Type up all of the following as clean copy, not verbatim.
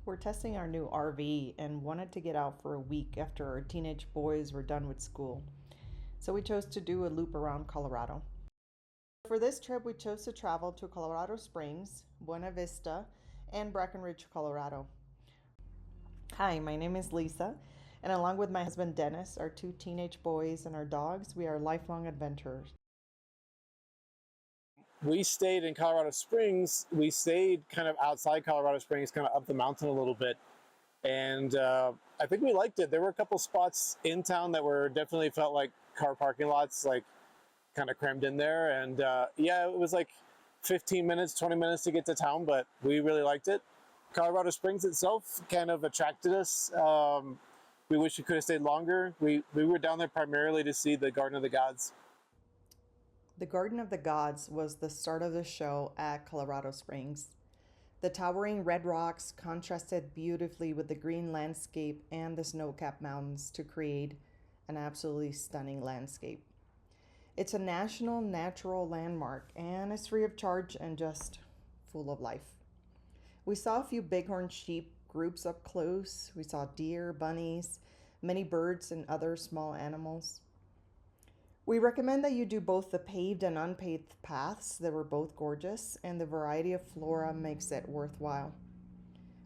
We're testing our new RV and wanted to get out for a week after our teenage boys were done with school. So we chose to do a loop around Colorado. For this trip, we chose to travel to Colorado Springs, Buena Vista, and Breckenridge, Colorado. Hi, my name is Lisa, and along with my husband Dennis, our two teenage boys, and our dogs, we are lifelong adventurers. We stayed in Colorado Springs. We stayed kind of outside Colorado Springs, kind of up the mountain a little bit. And I think we liked it. There were a couple spots in town that were definitely felt like car parking lots, like kind of crammed in there. And yeah, it was like 15 minutes, 20 minutes to get to town, but we really liked it. Colorado Springs itself kind of attracted us. We wish we could have stayed longer. We were down there primarily to see the Garden of the Gods. The Garden of the Gods was the start of the show at Colorado Springs. The towering red rocks contrasted beautifully with the green landscape and the snow-capped mountains to create an absolutely stunning landscape. It's a national natural landmark and it's free of charge and just full of life. We saw a few bighorn sheep groups up close. We saw deer, bunnies, many birds, and other small animals. We recommend that you do both the paved and unpaved paths. They were both gorgeous, and the variety of flora makes it worthwhile.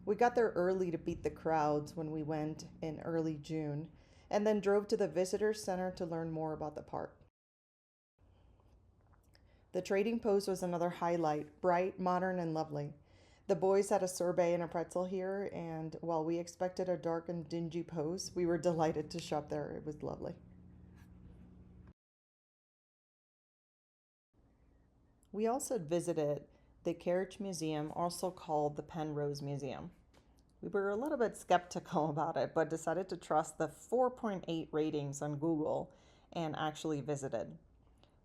We got there early to beat the crowds when we went in early June, and then drove to the visitor center to learn more about the park. The trading post was another highlight, bright, modern, and lovely. The boys had a sorbet and a pretzel here, and while we expected a dark and dingy post, we were delighted to shop there. It was lovely. We also visited the Carriage Museum, also called the Penrose Museum. We were a little bit skeptical about it, but decided to trust the 4.8 ratings on Google and actually visited.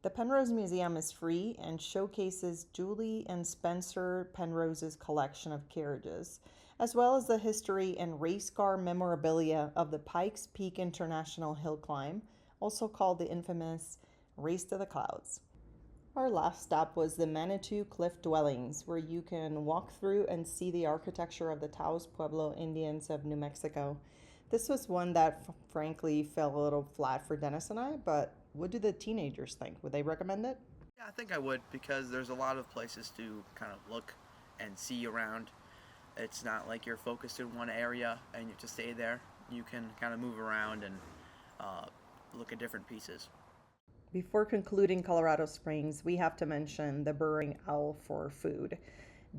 The Penrose Museum is free and showcases Julie and Spencer Penrose's collection of carriages, as well as the history and race car memorabilia of the Pikes Peak International Hill Climb, also called the infamous Race to the Clouds. Our last stop was the Manitou Cliff Dwellings, where you can walk through and see the architecture of the Taos Pueblo Indians of New Mexico. This was one that frankly fell a little flat for Dennis and I, but what do the teenagers think? Would they recommend it? Yeah, I think I would because there's a lot of places to kind of look and see around. It's not like you're focused in one area and you have to stay there. You can kind of move around and look at different pieces. Before concluding Colorado Springs, we have to mention the Burrowing Owl for food.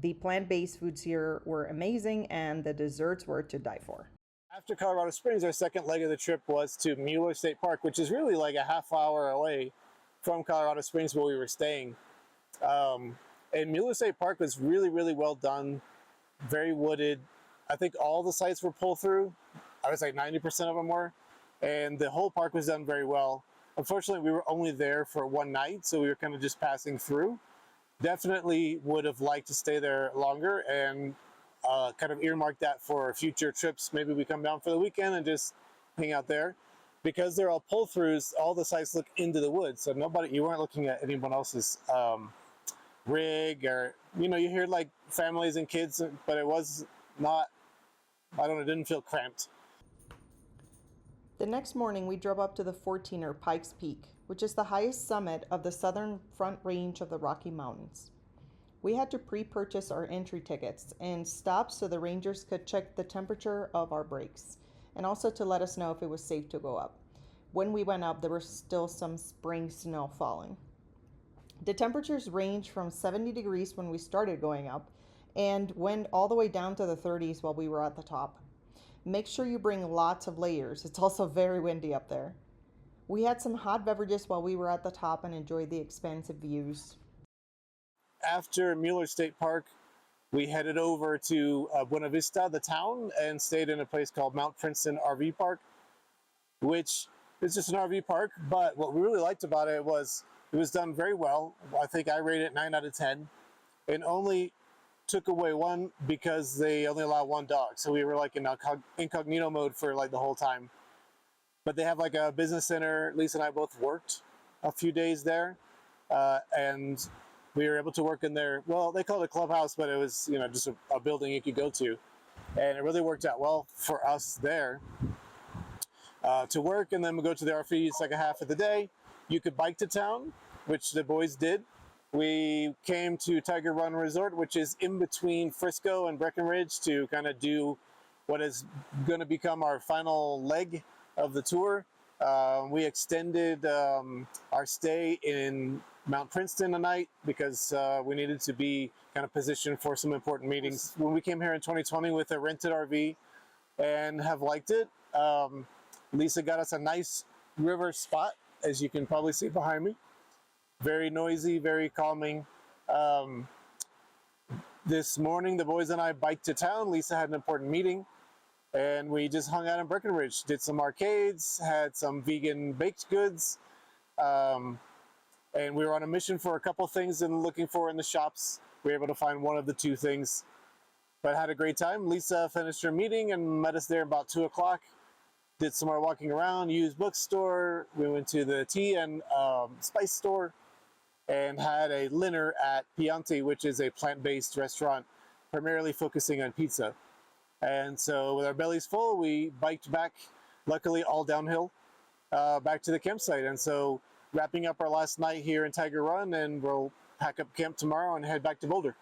The plant-based foods here were amazing and the desserts were to die for. After Colorado Springs, our second leg of the trip was to Mueller State Park, which is really like a half hour away from Colorado Springs where we were staying. And Mueller State Park was really, really well done, very wooded. I think all the sites were pulled through. I would say 90% of them were. And the whole park was done very well. Unfortunately, we were only there for one night, so we were kind of just passing through. Definitely would have liked to stay there longer and kind of earmark that for future trips. Maybe we come down for the weekend and just hang out there. Because they're all pull-throughs, all the sites look into the woods. So you weren't looking at anyone else's rig or, you know, you hear like families and kids, but it was not, I don't know, it didn't feel cramped. The next morning, we drove up to the 14er Pikes Peak, which is the highest summit of the southern front range of the Rocky Mountains. We had to pre-purchase our entry tickets and stop so the rangers could check the temperature of our brakes, and also to let us know if it was safe to go up. When we went up, there was still some spring snow falling. The temperatures ranged from 70 degrees when we started going up and went all the way down to the 30s while we were at the top. Make sure you bring lots of layers. It's also very windy up there. We had some hot beverages while we were at the top and enjoyed the expansive views. After Mueller State Park, we headed over to Buena Vista, the town, and stayed in a place called Mount Princeton RV Park, which is just an RV park, but what we really liked about it was done very well. I think I rated it 9 out of 10, and only took away one because they only allow one dog. So we were like in incognito mode for like the whole time. But they have like a business center. Lisa and I both worked a few days there. And we were able to work in there. Well, they call it a clubhouse, but it was, you know, just a building you could go to. and it really worked out well for us there to work. And then we go to the RV second half of the day. You could bike to town, which the boys did. We came to Tiger Run Resort, which is in between Frisco and Breckenridge, to kind of do what is going to become our final leg of the tour. We extended our stay in Mount Princeton a night because we needed to be kind of positioned for some important meetings. When we came here in 2020 with a rented RV and have liked it, Lisa got us a nice river spot, as you can probably see behind me. Very noisy, very calming. This morning, the boys and I biked to town. Lisa had an important meeting, and we just hung out in Breckenridge, did some arcades, had some vegan baked goods, and we were on a mission for a couple things and looking for in the shops. We were able to find one of the two things, but had a great time. Lisa finished her meeting and met us there about 2 o'clock. Did some more walking around, used bookstore. We went to the tea and spice store and had a dinner at Piante, which is a plant-based restaurant primarily focusing on pizza. And so with our bellies full, we biked back, luckily all downhill, back to the campsite. And so wrapping up our last night here in Tiger Run, and we'll pack up camp tomorrow and head back to Boulder.